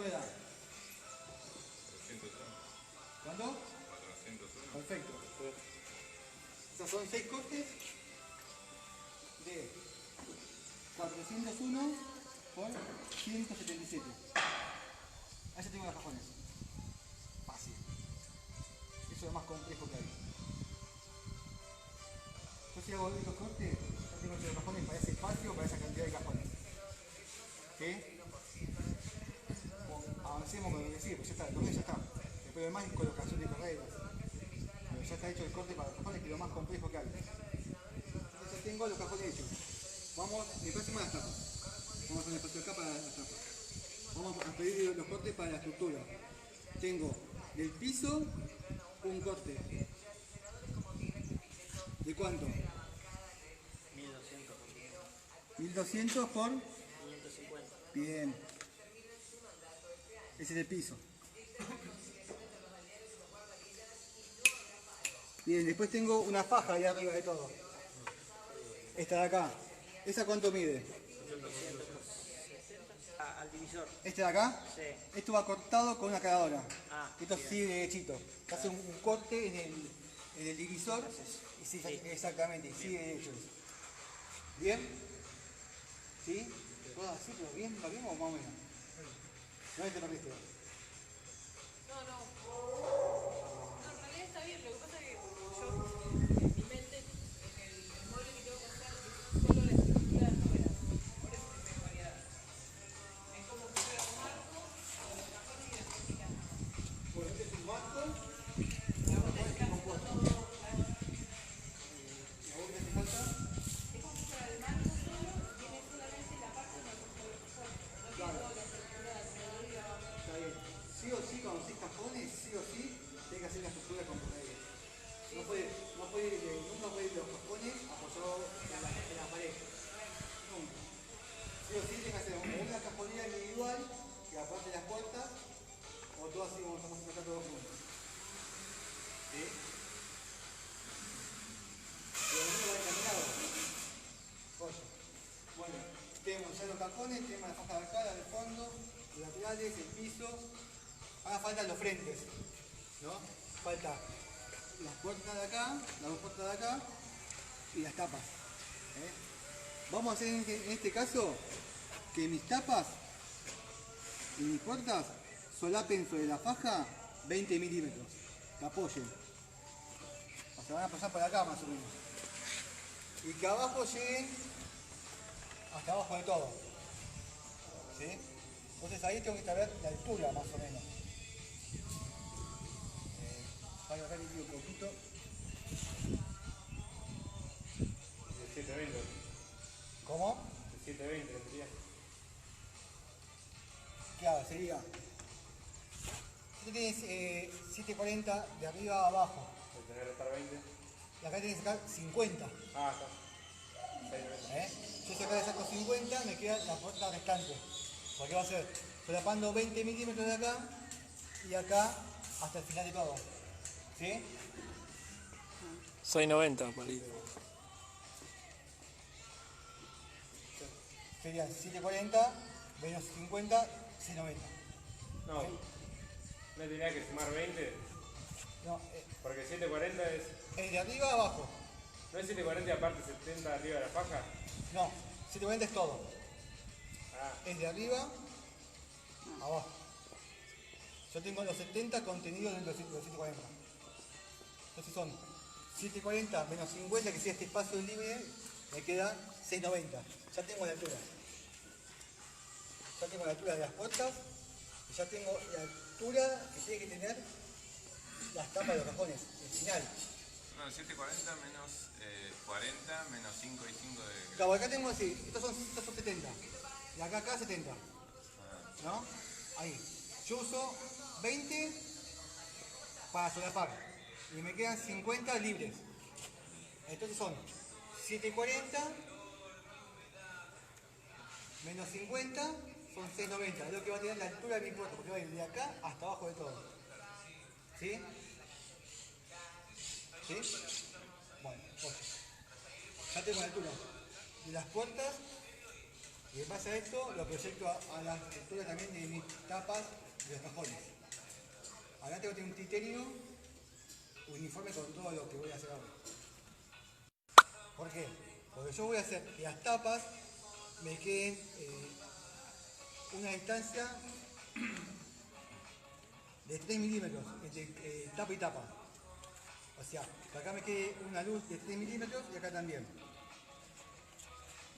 me da? 401. ¿Cuánto? 401. Perfecto. Estos son 6 cortes de 401 por 177. Ahí ya tengo los cajones. Fácil. Eso es lo más complejo que hay. Yo si hago estos cortes, ya tengo los cajones para ese espacio, para esa cantidad de cajones. ¿Sí? Avancemos con lo que sigue, pues ya está, el ya está. Después lo demás es colocación de carreras. Pero ya está hecho el corte para los cajones, que es lo más complejo que hay. Entonces ya tengo los cajones hechos. Vamos, mi próxima las tapas. Vamos a hacer un espacio acá para las tapas. Vamos a pedir los cortes para la estructura. Tengo del piso un corte. ¿De cuánto? 1200 por 1200 por 550. bien. Ese es el piso. Bien, después tengo una faja ahí arriba de todo. Esta de acá. ¿Esa cuánto mide? 200 por 60. Al divisor. ¿Este de acá? Sí. Esto va cortado con una caladora. Esto bien. sigue derechito. Se hace un corte en el divisor. Y sí, Sí. exactamente, y sigue derecho eso. ¿Bien? ¿Sí? ¿Todo así, pero bien? ¿Va bien o más o menos? No te perdiste. No, no. No, en realidad está bien. Lo que pasa es que yo, en mi mente, en el molde que tengo que hacer, es solo la estructura de afuera. Por eso que tengo variedad. Es como que yo hago un marco, hago los cajones y las cositas. Bueno, este es un marco. La bota de casa, todo. ¿Y a vos qué hace falta? Es como que para el marco solo viene solamente la parte donde se puede pasar. No tiene Claro. toda la estructura de alrededor y de abajo. Está bien. Sí o sí, cuando haces cajones, sí o sí, tenés que hacer la estructura con paredes. Nunca puede ir los cajones apoyados en la pared. Nunca. Sí o sí, tenés que hacer una cajonera individual, que aparte de las puertas, o todo así como estamos haciendo acá todos juntos. ¿Sí? Pero no lo va encaminado. Oye. Bueno, tenemos ya los cajones, tenemos la faja de acá, la del fondo, los laterales, el piso. Ahora faltan los frentes, ¿no? Falta las puertas de acá, las dos puertas de acá y las tapas. ¿Eh? Vamos a hacer en este caso que mis tapas y mis puertas solapen sobre la faja 20 milímetros, que apoyen. O sea, van a apoyar por acá más o menos. Y que abajo lleguen hasta abajo de todo. ¿Sí? Entonces ahí tengo que saber la altura más o menos. Voy a bajar el un poquito. 720. ¿Cómo? 720 sería. Claro, sería. Tú tienes 740 de arriba a abajo. Voy a tener que estar 20. Y acá tienes que sacar 50. Ah, está. 620. Yo si acá le saco 50, me queda la puerta restante. Porque va a ser solapando 20 milímetros de acá y acá hasta el final de todo. ¿Sí? 690, palito. Serían 740 menos 50, 690. No, ¿Sí? no tenía que sumar 20. No, Porque 740 es. es de arriba a abajo. ¿No es 740 aparte 70 arriba de la faja? No, 740 es todo. Ah, Es de arriba a abajo. Yo tengo los 70 contenidos en los 740. Entonces son 740 menos 50, que sea este espacio libre, me queda 690. Ya tengo la altura. Ya tengo la altura de las puertas y ya tengo la altura que tiene que tener las tapas de los cajones, el final. No, 740 menos 40 menos 5 y 5 de... Claro, acá tengo así, estos son 70. Y acá 70. ¿No? Ahí. Yo uso 20 para solapar. Y me quedan 50 libres. Entonces son 740 menos 50 son 690. Es lo que va a tener la altura de mi puerta, porque va a ir de acá hasta abajo de todo. ¿Sí? ¿Sí? Bueno, oye. Ya tengo la altura de las puertas Y en base a esto lo proyecto a la estructura también de mis tapas de los cajones. Acá tengo que tener un criterio uniforme con todo lo que voy a hacer ahora. ¿Por qué? Porque yo voy a hacer que las tapas me queden una distancia de 3 milímetros entre tapa y tapa. O sea, que acá me quede una luz de 3 milímetros y acá también.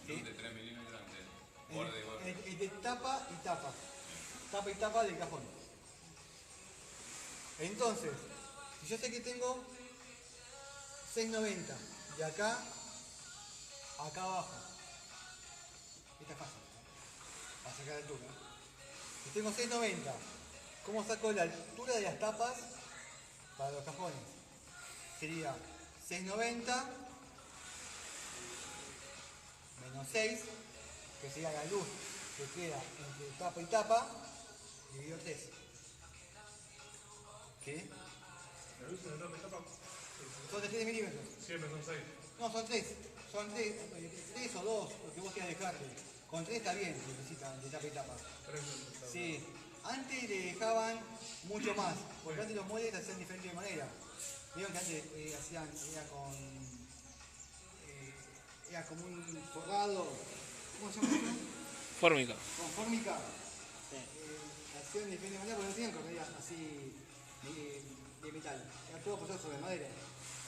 Luz de 3 milímetros entre borde y borde. Entre tapa y tapa. Tapa y tapa del cajón. Entonces, si yo sé que tengo 690 y acá abajo. Esta es fácil, ¿no? Para sacar la altura. Si tengo 690, ¿cómo saco la altura de las tapas para los cajones? Sería 690 menos 6, que sería la luz que queda entre tapa y tapa, dividido 3. ¿Qué? La luz en el tapa y tapa. Son de 3 milímetros. Siempre son 6. No, son 3. Son 3 o 2, lo que vos quieras dejarle. Con 3 está bien, si necesitan de tapa y tapa. 3 Sí. Antes le dejaban mucho más, porque antes los moldes hacían de diferente manera. Vieron que antes era como un forrado, ¿cómo se llama? Fórmica. Con fórmica. Hacían de diferente manera porque no tenían correas así de metal. Era todo posado sobre madera.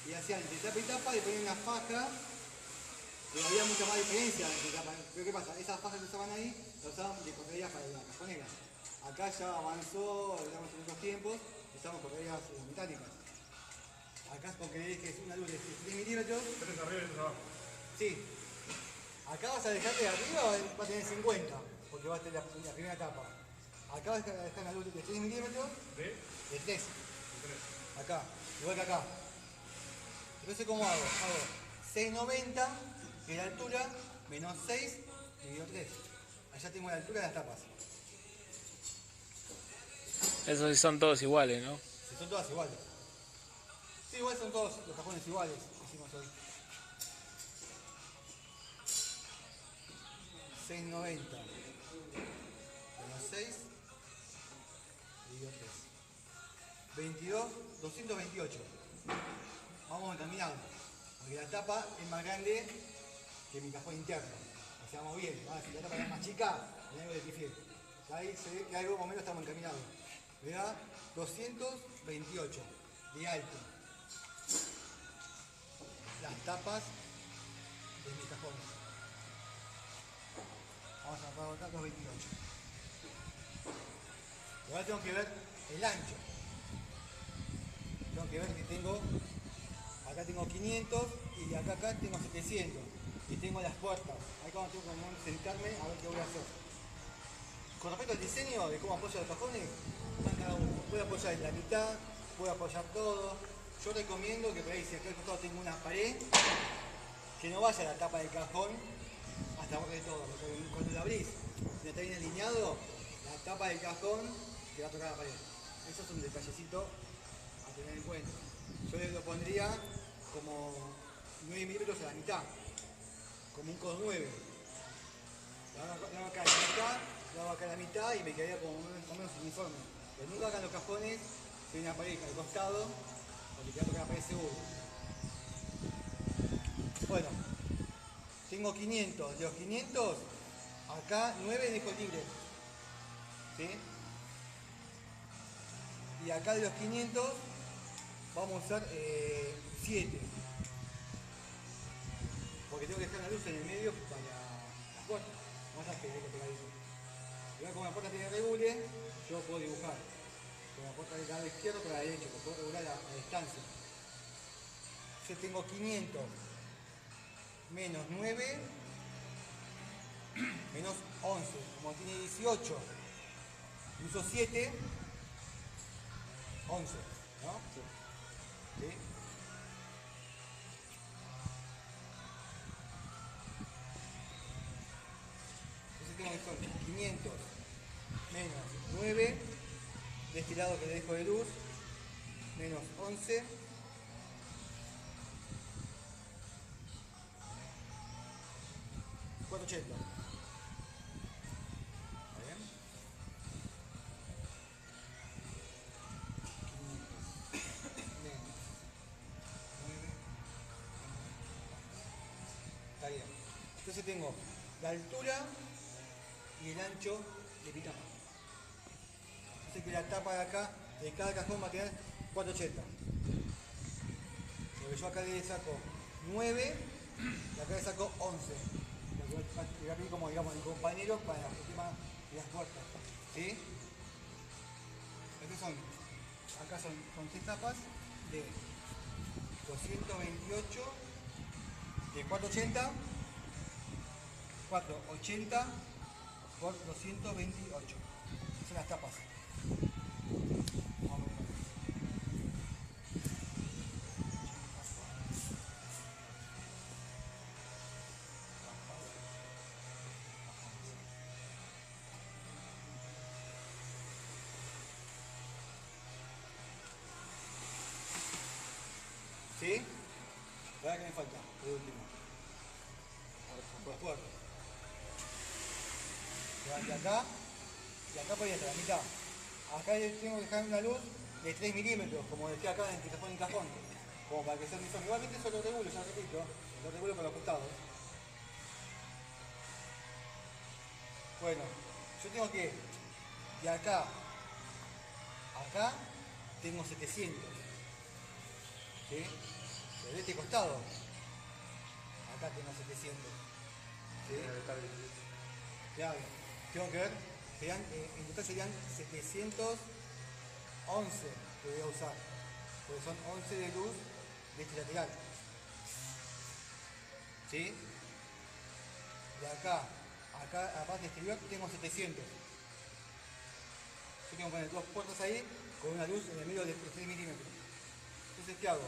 Y hacían de tapa y tapa y ponían una faja. Pero había mucha más diferencia entre tapas. Pero ¿qué pasa? Esas fajas que usaban ahí, las usaban de correas para la cajonera. Acá ya avanzó, estamos en otros tiempos, usamos correas metálicas. Acá porque que es una luz de 3 milímetros. 3 arriba y 3 abajo. Sí. Acá vas a dejar de arriba, va a tener 50, porque va a tener la primera etapa. Acá vas a dejar una luz de 3 milímetros. ¿De? De 3. Acá, igual que acá. Entonces, ¿cómo hago? Hago 690 de la altura, menos 6 dividido 3. Allá tengo la altura de las tapas. Esos sí son todos iguales, ¿no? Si son todas iguales. Sí, igual son todos los cajones iguales, hicimos hoy. 690 menos 6 dividido 3. 22, 228. Vamos encaminados. Porque la tapa es más grande que mi cajón interno. O sea, vamos bien. ¿No? Si la tapa es más chica, hay algo de pifié. Ahí se ve que algo más o menos estamos encaminados. Me da 228 de alto. Las tapas de mis cajones. Vamos a agotar 228. Ahora tengo que ver el ancho. Tengo que ver que tengo, acá tengo 500 y acá tengo 700. Y tengo las puertas. Ahí cuando tengo que sentarme a ver qué voy a hacer. Con respecto al diseño de cómo apoyo los cajones, están cada uno. Puedo apoyar en la mitad, puedo apoyar todo. Yo recomiendo que por ahí, si acá al costado tengo una pared, que no vaya la tapa del cajón hasta el borde de todo. Porque cuando lo abrís, si no está bien alineado, la tapa del cajón te va a tocar la pared. Eso es un detallecito a tener en cuenta. Yo lo pondría como 9 milímetros a la mitad, como un cos 9. Lo hago acá a la mitad, lo hago acá a la mitad y me quedaría como menos uniforme. Pero nunca hagan los cajones si hay una pared al costado, porque te va a tocar la pared seguro. Bueno, tengo 500. De los 500, acá 9 dejo libre. ¿Sí? Y acá de los 500 vamos a usar 7. Porque tengo que dejar una luz en el medio para las puertas. Vamos a pegar eso. Y ahora como la puerta tiene regule, yo puedo dibujar. Con la puerta del lado izquierdo para la derecha, porque puedo regular la distancia. Yo tengo 500 menos 9 menos 11. Como tiene 18, uso 7, 11, ¿no? ¿Sí? Entonces tengo que son 500 menos 9, de este lado que le dejo de luz, menos 11, $480. Entonces tengo la altura y el ancho de mi tapa. Entonces que la tapa de acá, de cada cajón va a tener 480. Porque yo acá le saco 9 y acá le saco 11. Le voy a pedir como, digamos, el compañero para el tema de las puertas. ¿Sí? Estos son, acá son 6 tapas de 228, de 480, 480 por 228. Esas son las tapas. Vamos a ver. ¿Sí? Ahora que me falta, por último. Por puerta. De acá y acá por ahí hasta la mitad. Acá tengo que dejar una luz de 3 milímetros, como decía acá entre cajón y cajón. Como para que sea uniforme. Igualmente eso lo regulo, ya repito, lo regulo con los costados. Bueno, yo tengo que de acá a acá tengo 700. ¿Sí? Pero de este costado, acá tengo 700. ¿Sí? Claro, tengo que ver, en total serían 711 que voy a usar, porque son 11 de luz de este lateral. ¿Sí? De acá, aparte exterior, tengo 700. Yo tengo que poner dos puertas ahí con una luz en el medio de 3 milímetros. Entonces, ¿qué hago?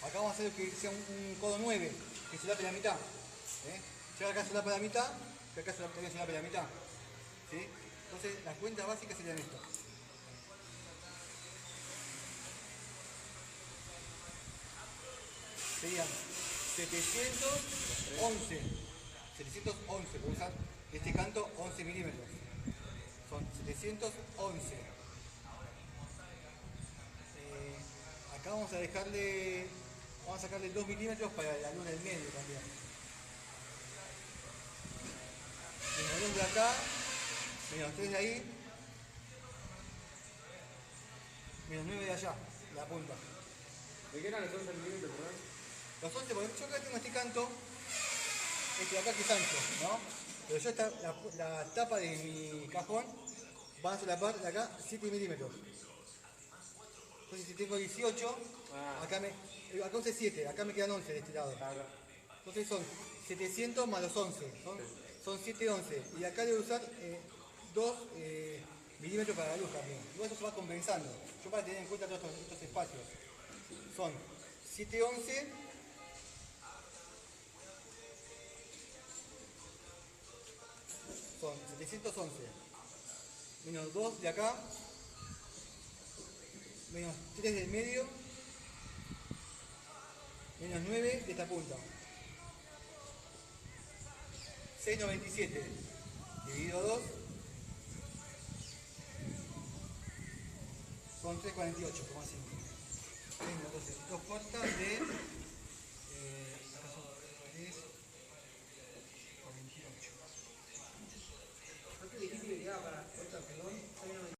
Acá vamos a hacer que sea un codo 9, que se lape la mitad. Ya acá se lapa la mitad, que acá también se lape la mitad. ¿Sí? Entonces, las cuentas básicas serían estas. Serían 711, por usar este canto 11 milímetros. Son 711. Acá vamos a sacarle 2 milímetros para la luna del medio también. Menos 2 de acá, menos 3 de ahí, menos 9 de allá, la punta. ¿De qué eran los 11 milímetros, perdón? Los 11, porque yo acá tengo este canto, este de acá que es ancho, ¿no? Pero yo la tapa de mi cajón va a solapar de acá 7 milímetros. Entonces si tengo 18, acá usé 7, acá me quedan 11 de este lado. Claro. Entonces son 700 más los 11, son 711. Y acá debo usar 2 milímetros para la luz también. Igual eso se va compensando. Yo para tener en cuenta todos estos espacios. Son 711 son 711 menos 2 de acá menos 3 del medio menos 9 de esta punta. 697 dividido 2 son 348,5. Tengo entonces dos puertas de